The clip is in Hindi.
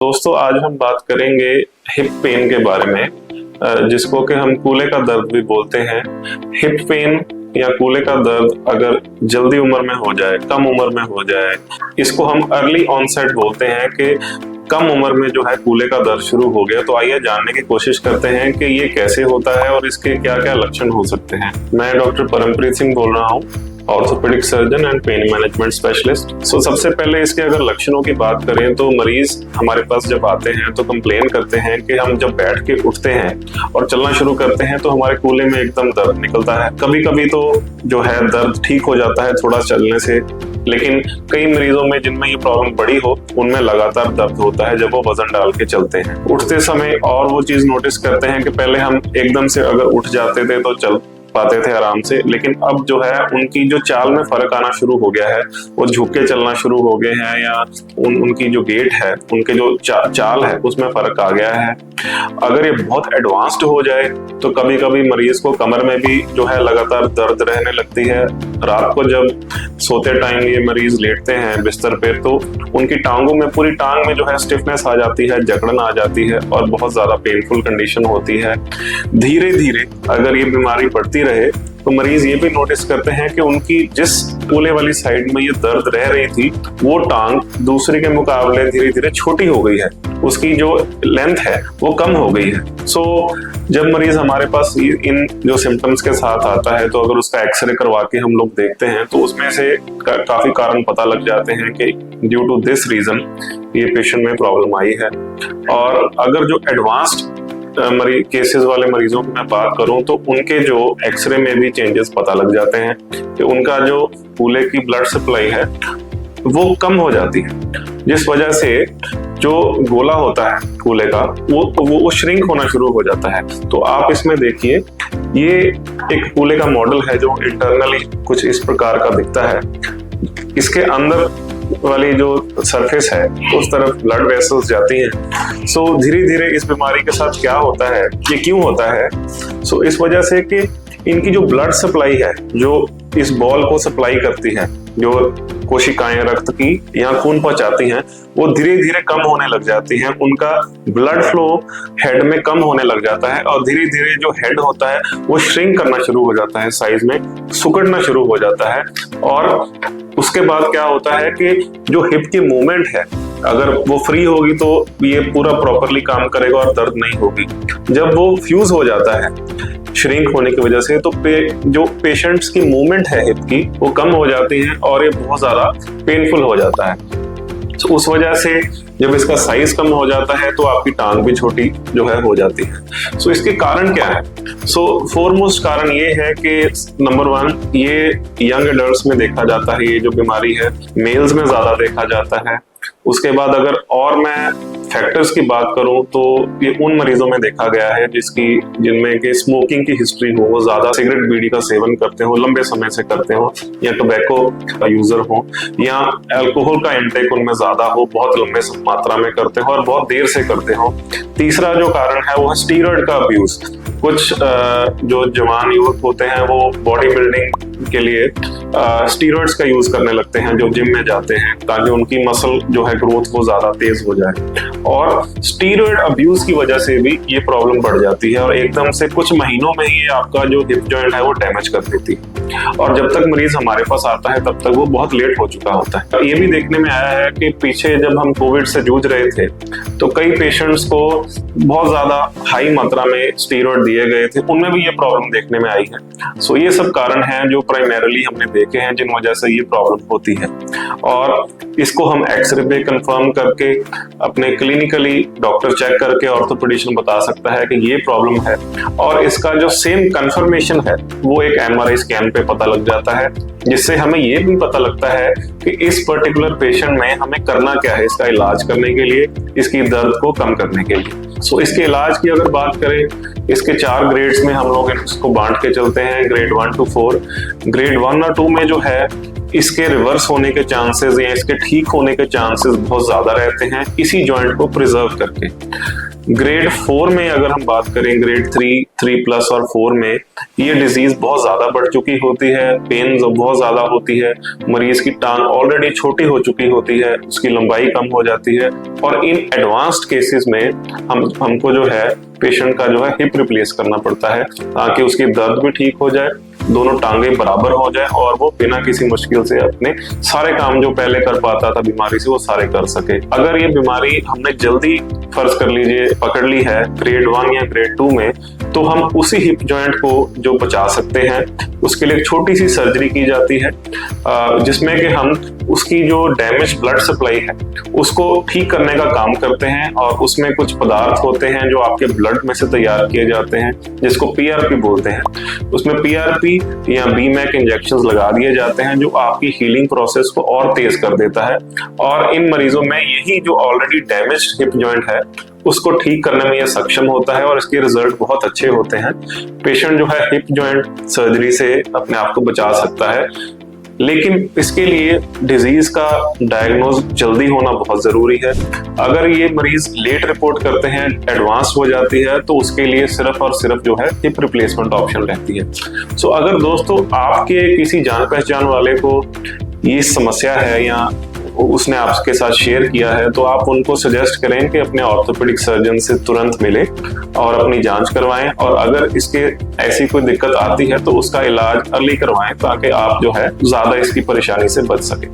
दोस्तों, आज हम बात करेंगे हिप पेन के बारे में, जिसको कि हम कूल्हे का दर्द भी बोलते हैं। हिप पेन या कूल्हे का दर्द अगर जल्दी उम्र में हो जाए, कम उम्र में हो जाए, इसको हम अर्ली ऑनसेट बोलते हैं कि कम उम्र में जो है कूल्हे का दर्द शुरू हो गया। तो आइए जानने की कोशिश करते हैं कि ये कैसे होता है और इसके क्या क्या लक्षण हो सकते हैं। मैं डॉक्टर परमप्रीत सिंह बोल रहा हूँ, orthopaedic surgeon and pain management specialist. सबसे पहले इसके अगर लक्षणों की बात करें तो मरीज हमारे पास जब आते हैं तो कंप्लेन करते हैं कि हम जब बैठ के उठते हैं और चलना शुरू करते हैं तो हमारे कूल्हे में एकदम दर्द निकलता है। कभी कभी तो जो है दर्द ठीक हो जाता है थोड़ा चलने से, लेकिन कई मरीजों में जिनमें ये प्रॉब्लम बड़ी हो उनमें लगातार दर्द होता है जब वो वजन डाल के चलते हैं। उठते समय और वो चीज नोटिस करते हैं कि पहले हम एकदम से अगर उठ जाते थे तो चल पाते थे आराम से, लेकिन अब जो है उनकी जो चाल में फर्क आना शुरू हो गया है। वो झुक के चलना शुरू हो गए हैं या उनकी जो गेट है, उनके जो चाल है उसमें फर्क आ गया है। अगर ये बहुत एडवांस्ड हो जाए तो कभी कभी मरीज को कमर में भी जो है लगातार दर्द रहने लगती है। रात को जब सोते टाइम ये मरीज लेटते हैं बिस्तर पे तो उनकी टांगों में, पूरी टांग में जो है स्टिफनेस आ जाती है, जकड़न आ जाती है और बहुत ज्यादा पेनफुल कंडीशन होती है। धीरे धीरे अगर ये बीमारी बढ़ती रहे तो मरीज ये भी नोटिस करते हैं कि उनकी जिस कूल्हे वाली साइड में ये दर्द रह रही थी वो टांग दूसरे के मुकाबले धीरे धीरे छोटी हो गई है, उसकी जो लेंथ है वो कम हो गई है। जब मरीज हमारे पास इन जो सिम्टम्स के साथ आता है तो अगर उसका एक्सरे करवा के हम लोग देखते हैं तो उसमें से काफी कारण पता लग जाते हैं कि ड्यू टू दिस रीजन ये पेशेंट में प्रॉब्लम आई है। और अगर जो एडवांस्ड केसेस वाले मरीजों की मैं बात करूं तो उनके जो एक्सरे में भी चेंजेस पता लग जाते हैं कि उनका जो कूल्हे की ब्लड सप्लाई है वो कम हो जाती है, जिस वजह से जो गोला होता है कूल्हे का वो श्रिंक होना शुरू हो जाता है। तो आप इसमें देखिए, ये एक कूल्हे का मॉडल है जो इंटरनली कुछ इस प्रकार का दिखता है। इसके अंदर वाली जो सरफेस है उस तरफ ब्लड वेसल्स जाती हैं। धीरे धीरे इस बीमारी के साथ क्या होता है, ये क्यों होता है? इस वजह से कि इनकी जो ब्लड सप्लाई है, जो इस बॉल को सप्लाई करती है, जो कोशिकाएं रक्त की या खून पहुंचाती हैं, वो धीरे धीरे कम होने लग जाती हैं। उनका ब्लड फ्लो हेड में कम होने लग जाता है और धीरे धीरे जो हेड होता है वो श्रिंक करना शुरू हो जाता है, साइज में सुकड़ना शुरू हो जाता है। और उसके बाद क्या होता है कि जो हिप की मूवमेंट है अगर वो फ्री होगी तो ये पूरा प्रॉपरली काम करेगा और दर्द नहीं होगी। जब वो फ्यूज हो जाता है श्रिंक होने की वजह से तो जो पेशेंट्स की मूवमेंट है हिप की वो कम हो जाती है और ये बहुत ज्यादा पेनफुल हो जाता है। उस वजह से जब इसका साइज कम हो जाता है तो आपकी टांग भी छोटी जो है हो जाती है। इसके कारण क्या है? फोरमोस्ट कारण ये है कि नंबर 1, ये यंग एडल्ट्स में देखा जाता है, ये जो बीमारी है मेल्स में ज्यादा देखा जाता है। उसके बाद अगर और मैं फैक्टर्स की बात करूं तो ये उन मरीजों में देखा गया है जिनमें कि स्मोकिंग की हिस्ट्री हो, वो ज्यादा सिगरेट बीड़ी का सेवन करते हो, लंबे समय से करते हो, या टोबैको का यूजर हो, या अल्कोहल का इंटेक उनमें ज्यादा हो, बहुत लंबे मात्रा में करते हो और बहुत देर से करते हो। तीसरा जो कारण है वो है स्टीरॉयड का अब्यूज। कुछ जो जवान युवक होते हैं वो बॉडी बिल्डिंग के लिए स्टीरॉयड्स का यूज करने लगते हैं, जो जिम में जाते हैं, ताकि उनकी मसल जो है ग्रोथ वो ज्यादा तेज हो जाए। और स्टीरॉयड अब्यूज की वजह से भी ये प्रॉब्लम बढ़ जाती है और एकदम से कुछ महीनों में ही आपका जो हिप जॉइंट है वो डैमेज कर देती है। और जब तक मरीज हमारे पास आता है तब तक वो बहुत लेट हो चुका होता है। ये भी देखने में आया है कि पीछे जब हम कोविड से जूझ रहे थे तो कई पेशेंट्स को बहुत ज्यादा हाई मात्रा में स्टीरॉयड दिए गए थे, उनमें भी ये प्रॉब्लम देखने में आई है। ये सब कारण हैं जो प्राइमरीली हमने देखे हैं जिन वजह से ये प्रॉब्लम होती है। और इसको हम एक्सरे पे कंफर्म करके अपने क्लिनिकली डॉक्टर चेक करके ऑर्थोपेडिशियन बता सकता है कि ये प्रॉब्लम है। और इसका जो सेम कंफर्मेशन है वो एक एमआरआई स्कैन पे पता लग जाता है, जिससे हमें ये भी पता लगता है कि इस पर्टिकुलर पेशेंट में हमें करना क्या है इसका इलाज करने के लिए, इसकी दर्द को कम करने के लिए। इसके इलाज की अगर बात करें, इसके 4 ग्रेड्स में हम लोग इसको बांट के चलते हैं, ग्रेड 1 to 4। ग्रेड 1 और 2 में जो है इसके रिवर्स होने के चांसेस या इसके ठीक होने के चांसेस बहुत ज्यादा रहते हैं इसी जॉइंट को प्रिजर्व करके। ग्रेड 4 में अगर हम बात करें, ग्रेड 3, 3+ और 4 में ये डिजीज बहुत ज्यादा बढ़ चुकी होती है, पेन बहुत ज्यादा होती है, मरीज की टांग ऑलरेडी छोटी हो चुकी होती है, उसकी लंबाई कम हो जाती है, और इन एडवांस्ड केसेस में हमको जो है पेशेंट का जो है हिप रिप्लेस करना पड़ता है ताकि उसकी दर्द भी ठीक हो जाए, दोनों टांगे बराबर हो जाए और वो बिना किसी मुश्किल से अपने सारे काम जो पहले कर पाता था बीमारी से वो सारे कर सके। अगर ये बीमारी हमने जल्दी फर्ज कर लीजिए पकड़ ली है ग्रेड 1 या ग्रेड 2 में, तो हम उसी हिप जॉइंट को जो बचा सकते हैं उसके लिए एक छोटी सी सर्जरी की जाती है, जिसमें कि हम उसकी जो डैमेज ब्लड सप्लाई है उसको ठीक करने का काम करते हैं, और उसमें कुछ पदार्थ होते हैं जो आपके ब्लड में से तैयार किए जाते हैं जिसको पीआरपी बोलते हैं। उसमें पीआरपी या बीमैक इंजेक्शंस लगा दिए जाते हैं जो आपकी हीलिंग प्रोसेस को और तेज कर देता है, और इन मरीजों में यही जो ऑलरेडी डैमेज हिप जॉइंट है उसको ठीक करने में यह सक्षम होता है और इसके रिजल्ट बहुत अच्छे होते हैं। पेशेंट जो है हिप जॉइंट सर्जरी से अपने आप को बचा सकता है, लेकिन इसके लिए डिजीज का डायग्नोज जल्दी होना बहुत जरूरी है। अगर ये मरीज लेट रिपोर्ट करते हैं, एडवांस हो जाती है, तो उसके लिए सिर्फ और सिर्फ जो है हिप रिप्लेसमेंट ऑप्शन रहती है। सो अगर दोस्तों आपके किसी जान पहचान वाले को ये समस्या है या उसने आपके साथ शेयर किया है, तो आप उनको सजेस्ट करें कि अपने ऑर्थोपेडिक सर्जन से तुरंत मिलें और अपनी जांच करवाएं, और अगर इसके ऐसी कोई दिक्कत आती है तो उसका इलाज अर्ली करवाएं ताकि आप जो है ज्यादा इसकी परेशानी से बच सके।